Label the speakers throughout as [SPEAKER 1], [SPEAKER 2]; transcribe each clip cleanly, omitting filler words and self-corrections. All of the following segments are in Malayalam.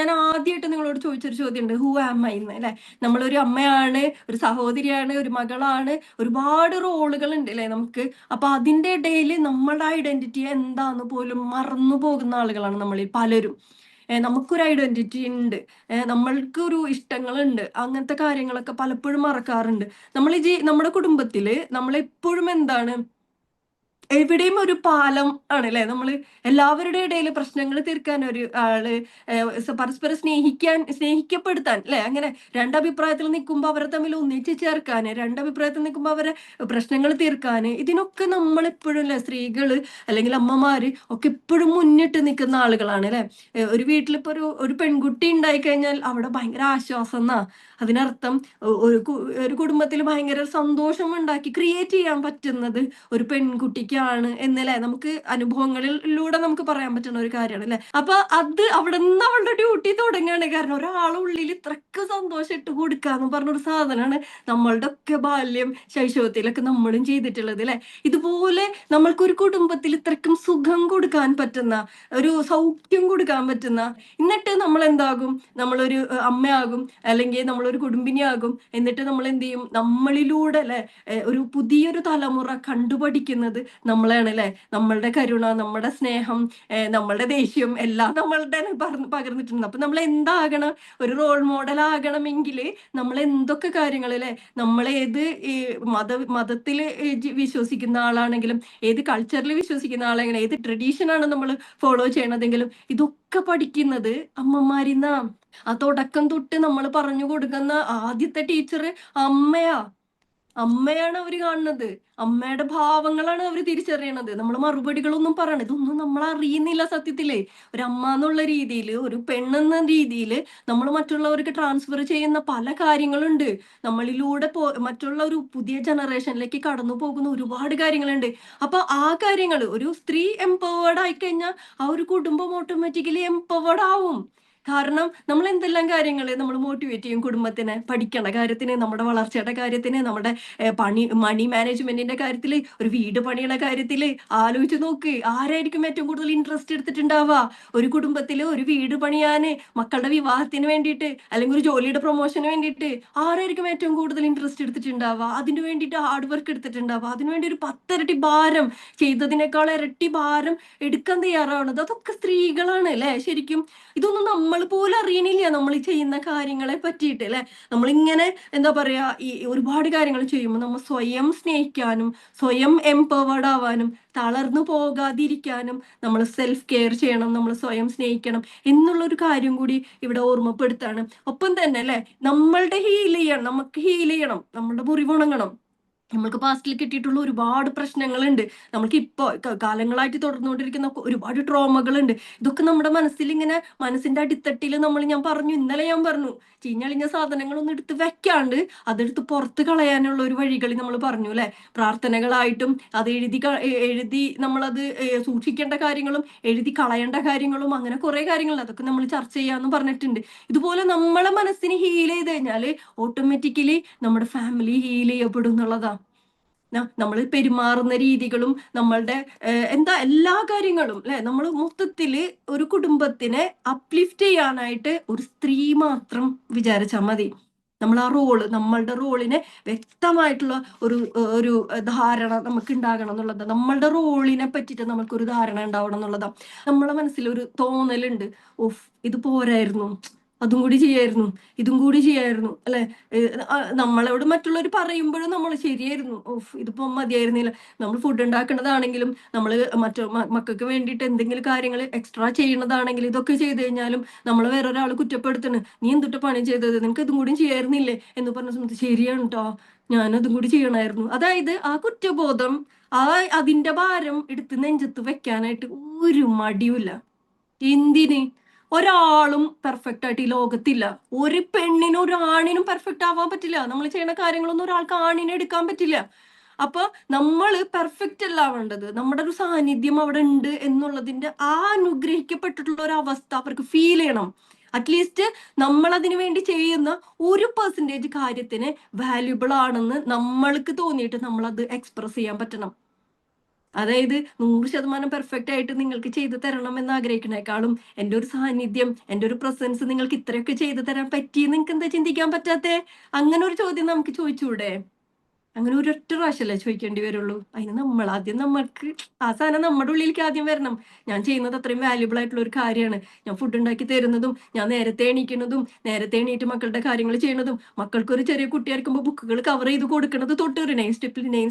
[SPEAKER 1] ഞാൻ ആദ്യമായിട്ട് നിങ്ങളോട് ചോദിച്ചൊരു ചോദ്യമുണ്ട്, ഹൂ ആം ഐ എന്ന് അല്ലെ. നമ്മളൊരു അമ്മയാണ്, ഒരു സഹോദരിയാണ്, ഒരു മകളാണ്, ഒരുപാട് റോളുകൾ ഉണ്ട് അല്ലെ നമുക്ക്. അപ്പൊ അതിന്റെ ഇടയിൽ നമ്മളുടെ ഐഡന്റിറ്റി എന്താന്ന് പോലും മറന്നു പോകുന്ന ആളുകളാണ് നമ്മളിൽ പലരും. നമുക്കൊരു ഐഡന്റിറ്റി ഉണ്ട്, നമ്മൾക്കൊരു ഇഷ്ടങ്ങളുണ്ട്, അങ്ങനത്തെ കാര്യങ്ങളൊക്കെ പലപ്പോഴും മറക്കാറുണ്ട്. നമ്മൾ നമ്മുടെ കുടുംബത്തില് നമ്മളെപ്പോഴും എന്താണ്, എവിടെയും ഒരു പാലം ആണ് അല്ലെ. നമ്മള് എല്ലാവരുടെ ഇടയിൽ പ്രശ്നങ്ങൾ തീർക്കാൻ ഒരു ആള്, പരസ്പരം സ്നേഹിക്കപ്പെടുത്താൻ അല്ലെ. അങ്ങനെ രണ്ടഭിപ്രായത്തിൽ നിൽക്കുമ്പോൾ അവരെ തമ്മിൽ ഒന്നിച്ച് ചേർക്കാന്, രണ്ടഭിപ്രായത്തിൽ നിൽക്കുമ്പോൾ അവരെ പ്രശ്നങ്ങൾ തീർക്കാന്, ഇതിനൊക്കെ നമ്മൾ എപ്പോഴും അല്ലെ, സ്ത്രീകള് അല്ലെങ്കിൽ അമ്മമാര് ഒക്കെ എപ്പോഴും മുന്നിട്ട് നിൽക്കുന്ന ആളുകളാണ് അല്ലെ. ഒരു വീട്ടിലിപ്പോ ഒരു പെൺകുട്ടി ഉണ്ടായി കഴിഞ്ഞാൽ അവിടെ ഭയങ്കര ആശ്വാസം എന്നാ അതിനർത്ഥം. ഒരു കുടുംബത്തിൽ ഭയങ്കര സന്തോഷം ഉണ്ടാക്കി ക്രിയേറ്റ് ചെയ്യാൻ പറ്റുന്നത് ഒരു പെൺകുട്ടിക്കാണ് എന്നല്ലേ നമുക്ക് അനുഭവങ്ങളിലൂടെ നമുക്ക് പറയാൻ പറ്റുന്ന ഒരു കാര്യമാണ് അല്ലെ. അപ്പൊ അത് അവിടെ നിന്ന് അവളുടെ ഡ്യൂട്ടി തുടങ്ങുകയാണ്. കാരണം ഒരാളുള്ളിൽ ഇത്രക്ക് സന്തോഷം ഇട്ട് കൊടുക്കാന്ന് പറഞ്ഞൊരു സാധനമാണ് നമ്മളുടെ ഒക്കെ ബാല്യം ശൈശവത്തിലൊക്കെ നമ്മളും ചെയ്തിട്ടുള്ളത് അല്ലെ. ഇതുപോലെ നമ്മൾക്കൊരു കുടുംബത്തിൽ ഇത്രക്കും സുഖം കൊടുക്കാൻ പറ്റുന്ന, ഒരു സൗഖ്യം കൊടുക്കാൻ പറ്റുന്ന, എന്നിട്ട് നമ്മൾ എന്താകും, നമ്മളൊരു അമ്മയാകും അല്ലെങ്കിൽ നമ്മളൊരു കുടുംബിനിയാകും. എന്നിട്ട് നമ്മൾ എന്ത് ചെയ്യും, നമ്മളിലൂടെ അല്ലെ ഒരു പുതിയൊരു തലമുറ കണ്ടുപഠിക്കുന്നത് നമ്മളാണ് അല്ലെ. നമ്മളുടെ കരുണ, നമ്മുടെ സ്നേഹം, നമ്മളുടെ ദേഷ്യം എല്ലാം നമ്മളുടെ പകർന്നിട്ടുണ്ട്. അപ്പൊ നമ്മൾ എന്താകണം, ഒരു റോൾ മോഡൽ ആകണമെങ്കിൽ നമ്മൾ എന്തൊക്കെ കാര്യങ്ങൾ അല്ലെ, നമ്മൾ ഏത് ഈ മതത്തിൽ വിശ്വസിക്കുന്ന ആളാണെങ്കിലും, ഏത് കൾച്ചറിൽ വിശ്വസിക്കുന്ന ആളാണെങ്കിലും, ഏത് ട്രഡീഷനാണ് നമ്മൾ ഫോളോ ചെയ്യണതെങ്കിലും, ഇതൊക്കെ പഠിക്കുന്നത് അമ്മമാരിന്നാ. ആ തുടക്കം തൊട്ട് നമ്മൾ പറഞ്ഞു കൊടുക്കുന്ന ആദ്യത്തെ ടീച്ചർ അമ്മയാ. അമ്മയാണ് അവര് കാണുന്നത്, അമ്മയുടെ ഭാവങ്ങളാണ് അവര് തിരിച്ചറിയണത്. നമ്മൾ മറുപടികളൊന്നും പറയണത് ഇതൊന്നും നമ്മൾ അറിയുന്നില്ല സത്യത്തില്. ഒരു അമ്മ എന്നുള്ള രീതിയിൽ, ഒരു പെണ്ണെന്ന രീതിയിൽ നമ്മൾ മറ്റുള്ളവർക്ക് ട്രാൻസ്ഫർ ചെയ്യുന്ന പല കാര്യങ്ങളുണ്ട്. നമ്മളിലൂടെ മറ്റുള്ള ഒരു പുതിയ ജനറേഷനിലേക്ക് കടന്നു പോകുന്ന ഒരുപാട് കാര്യങ്ങളുണ്ട്. അപ്പൊ ആ കാര്യങ്ങൾ ഒരു സ്ത്രീ എംപവേർഡ് ആയിക്കഴിഞ്ഞാൽ ആ ഒരു കുടുംബം ഓട്ടോമാറ്റിക്കലി എംപവേർഡ് ആവും. കാരണം നമ്മൾ എന്തെല്ലാം കാര്യങ്ങൾ നമ്മൾ മോട്ടിവേറ്റ് ചെയ്യും കുടുംബത്തിനെ, പഠിക്കേണ്ട കാര്യത്തിന്, നമ്മുടെ വളർച്ചയുടെ കാര്യത്തിന്, നമ്മുടെ മണി മാനേജ്മെന്റിന്റെ കാര്യത്തില്, ഒരു വീട് പണിയുടെ കാര്യത്തില് ആലോചിച്ച് നോക്ക്, ആരായിരിക്കും ഏറ്റവും കൂടുതൽ ഇൻട്രസ്റ്റ് എടുത്തിട്ടുണ്ടാവുക ഒരു കുടുംബത്തില് ഒരു വീട് പണിയാന്, മക്കളുടെ വിവാഹത്തിന് വേണ്ടിയിട്ട്, അല്ലെങ്കിൽ ഒരു ജോലിയുടെ പ്രൊമോഷന് വേണ്ടിയിട്ട് ആരായിരിക്കും ഏറ്റവും കൂടുതൽ ഇൻട്രസ്റ്റ് എടുത്തിട്ടുണ്ടാവുക, അതിന് വേണ്ടിയിട്ട് ഹാർഡ് വർക്ക് എടുത്തിട്ടുണ്ടാവുക, അതിനുവേണ്ടി ഒരു 10 ഇരട്ടി ഭാരം ചെയ്തതിനേക്കാൾ ഇരട്ടി ഭാരം എടുക്കാൻ തയ്യാറാവുന്നത് അതൊക്കെ സ്ത്രീകളാണ് അല്ലെ. ശരിക്കും ഇതൊന്നും നമ്മൾ പോലും അറിയണില്ല, നമ്മൾ ചെയ്യുന്ന കാര്യങ്ങളെ പറ്റിയിട്ട് അല്ലെ. നമ്മളിങ്ങനെ എന്താ പറയാ, ഈ ഒരുപാട് കാര്യങ്ങൾ ചെയ്യുമ്പോൾ നമ്മൾ സ്വയം സ്നേഹിക്കാനും, സ്വയം എംപവേർഡ് ആവാനും, തളർന്നു പോകാതിരിക്കാനും നമ്മൾ സെൽഫ് കെയർ ചെയ്യണം, നമ്മൾ സ്വയം സ്നേഹിക്കണം എന്നുള്ളൊരു കാര്യം കൂടി ഇവിടെ ഓർമ്മപ്പെടുത്താണ്. ഒപ്പം തന്നെ അല്ലെ, നമ്മളുടെ ഹീൽ ചെയ്യണം, നമുക്ക് ഹീൽ ചെയ്യണം, നമ്മളുടെ മുറിവുണങ്ങണം. നമ്മൾക്ക് പാസ്റ്റിൽ കിട്ടിയിട്ടുള്ള ഒരുപാട് പ്രശ്നങ്ങളുണ്ട്, നമ്മൾക്ക് ഇപ്പോ കാലങ്ങളായിട്ട് തുടർന്നുകൊണ്ടിരിക്കുന്ന ഒരുപാട് ട്രോമകളുണ്ട്. ഇതൊക്കെ നമ്മുടെ മനസ്സിൽ ഇങ്ങനെ, മനസ്സിന്റെ അടിത്തട്ടിൽ ഞാൻ പറഞ്ഞു, ഇന്നലെ ഞാൻ പറഞ്ഞു, ചീഞ്ഞളിഞ്ഞ സാധനങ്ങളൊന്നും എടുത്ത് വെക്കാണ്ട് അതെടുത്ത് പുറത്ത് കളയാനുള്ള ഒരു വഴികൾ നമ്മൾ പറഞ്ഞു അല്ലെ. പ്രാർത്ഥനകളായിട്ടും അത് എഴുതി നമ്മളത് സൂക്ഷിക്കേണ്ട കാര്യങ്ങളും എഴുതി കളയേണ്ട കാര്യങ്ങളും അങ്ങനെ കുറെ കാര്യങ്ങളുണ്ട്, അതൊക്കെ നമ്മൾ ചർച്ച ചെയ്യാന്ന് പറഞ്ഞിട്ടുണ്ട്. ഇതുപോലെ നമ്മളെ മനസ്സിന് ഹീൽ ചെയ്ത് കഴിഞ്ഞാല് ഓട്ടോമാറ്റിക്കലി നമ്മുടെ ഫാമിലി ഹീൽ ചെയ്യപ്പെടും എന്നുള്ളതാ. നമ്മൾ പെരുമാറുന്ന രീതികളും നമ്മളുടെ എന്താ എല്ലാ കാര്യങ്ങളും അല്ലെ, നമ്മൾ മൊത്തത്തില് ഒരു കുടുംബത്തിനെ അപ്ലിഫ്റ്റ് ചെയ്യാനായിട്ട് ഒരു സ്ത്രീ മാത്രം വിചാരിച്ചാൽ മതി. നമ്മൾ ആ നമ്മളുടെ റോളിനെ വ്യക്തമായിട്ടുള്ള ഒരു ഒരു ധാരണ നമുക്ക് ഉണ്ടാകണം എന്നുള്ളതാ. നമ്മളുടെ റോളിനെ പറ്റിയിട്ട് നമുക്കൊരു ധാരണ ഉണ്ടാവണം എന്നുള്ളതാ. നമ്മളെ മനസ്സിൽ ഒരു തോന്നലുണ്ട്, ഓഫ് ഇത് പോരായിരുന്നു, അതും കൂടി ചെയ്യായിരുന്നു, ഇതും കൂടി ചെയ്യായിരുന്നു അല്ലെ. നമ്മളോട് മറ്റുള്ളവർ പറയുമ്പോഴും നമ്മൾ ശരിയായിരുന്നു, ഓഫ് ഇതിപ്പോ മതിയായിരുന്നില്ല. നമ്മൾ ഫുഡ് ഉണ്ടാക്കുന്നതാണെങ്കിലും, നമ്മൾ മക്കൾക്ക് വേണ്ടിയിട്ട് എന്തെങ്കിലും കാര്യങ്ങൾ എക്സ്ട്രാ ചെയ്യുന്നതാണെങ്കിലും, ഇതൊക്കെ ചെയ്ത് കഴിഞ്ഞാലും നമ്മൾ വേറൊരാൾ കുറ്റപ്പെടുത്തണ്, നീ എന്തിട്ട് പണി ചെയ്തത്, നിനക്ക് ഇതും കൂടി ചെയ്യായിരുന്നില്ലേ എന്ന് പറഞ്ഞ സമയത്ത് ശരിയാണ് കേട്ടോ, ഞാനതും കൂടി ചെയ്യണമായിരുന്നു. അതായത് ആ കുറ്റബോധം, ആ അതിന്റെ ഭാരം എടുത്ത് നെഞ്ചത്ത് വെക്കാനായിട്ട് ഒരു മടിയുമില്ല. എന്തിന്, ഒരാളും പെർഫെക്റ്റ് ആയിട്ട് ഈ ലോകത്തില്ല. ഒരു പെണ്ണിനും ഒരു ആണിനും പെർഫെക്റ്റ് ആവാൻ പറ്റില്ല. നമ്മൾ ചെയ്യുന്ന കാര്യങ്ങളൊന്നും ഒരാൾക്ക് ആണിനെ എടുക്കാൻ പറ്റില്ല. അപ്പൊ നമ്മൾ പെർഫെക്റ്റ് അല്ല വേണ്ടത്, നമ്മുടെ ഒരു സാന്നിധ്യം അവിടെ ഉണ്ട് എന്നുള്ളതിന്റെ ആ അനുഗ്രഹിക്കപ്പെട്ടിട്ടുള്ള ഒരു അവസ്ഥ അവർക്ക് ഫീൽ ചെയ്യണം. അറ്റ്ലീസ്റ്റ് നമ്മൾ അതിനു വേണ്ടി ചെയ്യുന്ന 1% കാര്യത്തിന് വാല്യുബിൾ ആണെന്ന് നമ്മൾക്ക് തോന്നിയിട്ട് നമ്മൾ അത് എക്സ്പ്രസ് ചെയ്യാൻ പറ്റണം. അതായത് 100% പെർഫെക്റ്റ് ആയിട്ട് നിങ്ങൾക്ക് ചെയ്തു തരണം എന്ന് ആഗ്രഹിക്കണേക്കാളും എന്റെ ഒരു സാന്നിധ്യം, എന്റെ ഒരു പ്രസൻസ് നിങ്ങൾക്ക് ഇത്രയൊക്കെ ചെയ്തു തരാൻ പറ്റി നിങ്ങൾക്ക് എന്താ ചിന്തിക്കാൻ പറ്റാത്തെ? അങ്ങനെ ഒരു ചോദ്യം നമുക്ക് ചോദിച്ചൂടെ? അങ്ങനെ ഒരൊറ്റ പ്രാവശ്യമല്ലേ ചോദിക്കേണ്ടി വരുള്ളൂ. അതിന് നമ്മളാദ്യം നമ്മൾക്ക് ആ സാധനം നമ്മുടെ ഉള്ളിലേക്ക് ആദ്യം വരണം. ഞാൻ ചെയ്യുന്നത് അത്രയും വാല്യുബിൾ ആയിട്ടുള്ള ഒരു കാര്യമാണ്. ഞാൻ ഫുഡ് ഉണ്ടാക്കി തരുന്നതും, ഞാൻ നേരത്തെ എണീക്കുന്നതും, നേരത്തെ എണീറ്റ് മക്കളുടെ കാര്യങ്ങൾ ചെയ്യണതും, മക്കൾക്കൊരു ചെറിയ കുട്ടിയായിരിക്കുമ്പോൾ ബുക്കുകൾ കവർ ചെയ്ത് കൊടുക്കുന്നത് തൊട്ട്, ഒരു നെയിം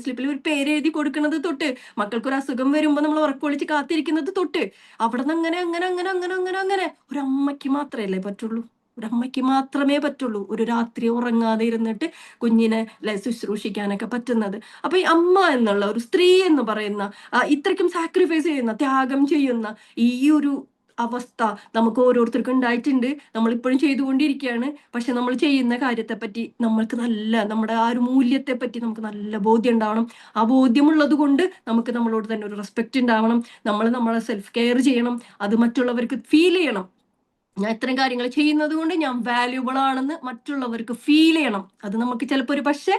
[SPEAKER 1] സ്ലിപ്പിൽ ഒരു പേര് എഴുതി കൊടുക്കുന്നത് തൊട്ട്, മക്കൾക്കൊരു അസുഖം വരുമ്പോൾ നമ്മൾ ഉറക്കമൊളിച്ച് കാത്തിരിക്കുന്നത് തൊട്ട്, അവിടുന്ന് അങ്ങനെ അങ്ങനെ അങ്ങനെ അങ്ങനെ അങ്ങനെ അങ്ങനെ ഒരു അമ്മയ്ക്ക് മാത്രമല്ലേ പറ്റുള്ളൂ. ഒരമ്മയ്ക്ക് മാത്രമേ പറ്റുള്ളൂ ഒരു രാത്രി ഉറങ്ങാതെ ഇരുന്നിട്ട് കുഞ്ഞിനെ ശുശ്രൂഷിക്കാനൊക്കെ പറ്റുന്നത്. അപ്പൊ ഈ അമ്മ എന്നുള്ള ഒരു സ്ത്രീ എന്ന് പറയുന്ന ഇത്രയ്ക്കും സാക്രിഫൈസ് ചെയ്യുന്ന, ത്യാഗം ചെയ്യുന്ന ഈ ഒരു അവസ്ഥ നമുക്ക് ഓരോരുത്തർക്കും ഉണ്ടായിട്ടുണ്ട്. നമ്മളിപ്പോഴും ചെയ്തുകൊണ്ടിരിക്കുകയാണ്. പക്ഷെ നമ്മൾ ചെയ്യുന്ന കാര്യത്തെ പറ്റി നമ്മൾക്ക് നല്ല, നമ്മുടെ ആ ഒരു മൂല്യത്തെ പറ്റി നമുക്ക് നല്ല ബോധ്യം ഉണ്ടാവണം. ആ ബോധ്യമുള്ളത് കൊണ്ട് നമുക്ക് നമ്മളോട് തന്നെ ഒരു റെസ്പെക്റ്റ് ഉണ്ടാവണം. നമ്മൾ നമ്മളെ സെൽഫ് കെയർ ചെയ്യണം. അത് മറ്റുള്ളവർക്ക് ഫീൽ ചെയ്യണം. ഞാൻ ഇത്തരം കാര്യങ്ങൾ ചെയ്യുന്നത് കൊണ്ട് ഞാൻ വാല്യൂബിൾ ആണെന്ന് മറ്റുള്ളവർക്ക് ഫീൽ ചെയ്യണം. അത് നമുക്ക് ചിലപ്പോ ഒരു പക്ഷെ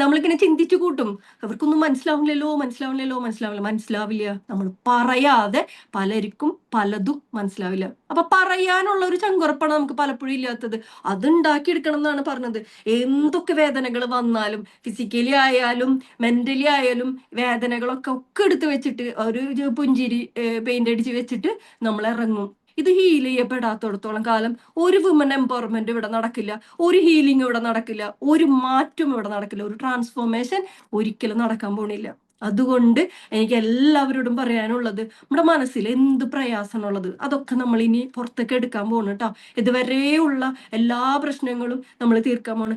[SPEAKER 1] നമ്മളിങ്ങനെ ചിന്തിച്ചു കൂട്ടും. അവർക്കൊന്നും മനസ്സിലാവില്ല. നമ്മൾ പറയാതെ പലർക്കും പലതും മനസ്സിലാവില്ല. അപ്പൊ പറയാനുള്ള ഒരു ചങ്കുറപ്പാണ് നമുക്ക് പലപ്പോഴും ഇല്ലാത്തത്. അത് ഉണ്ടാക്കിയെടുക്കണം എന്നാണ് പറഞ്ഞത്. എന്തൊക്കെ വേദനകൾ വന്നാലും, ഫിസിക്കലി ആയാലും മെന്റലി ആയാലും, വേദനകളൊക്കെ ഒക്കെ എടുത്ത് വെച്ചിട്ട് ഒരു പുഞ്ചിരി പെയിന്റ് അടിച്ച് വെച്ചിട്ട് നമ്മൾ ഇറങ്ങും. ഇത് ഹീൽ ചെയ്യപ്പെടാത്തിടത്തോളം കാലം ഒരു വുമൺ എംപവർമെന്റ് ഇവിടെ നടക്കില്ല. ഒരു ഹീലിംഗ് ഇവിടെ നടക്കില്ല. ഒരു മാറ്റം ഇവിടെ നടക്കില്ല. ഒരു ട്രാൻസ്ഫോർമേഷൻ ഒരിക്കലും നടക്കാൻ പോണില്ല. അതുകൊണ്ട് എനിക്ക് എല്ലാവരോടും പറയാനുള്ളത്, നമ്മുടെ മനസ്സിൽ എന്ത് പ്രയാസമാണുള്ളത് അതൊക്കെ നമ്മൾ ഇനി പുറത്തേക്ക് എടുക്കാൻ പോകണം കേട്ടോ. ഇതുവരെയുള്ള എല്ലാ പ്രശ്നങ്ങളും നമ്മൾ തീർക്കാൻ പോകണം.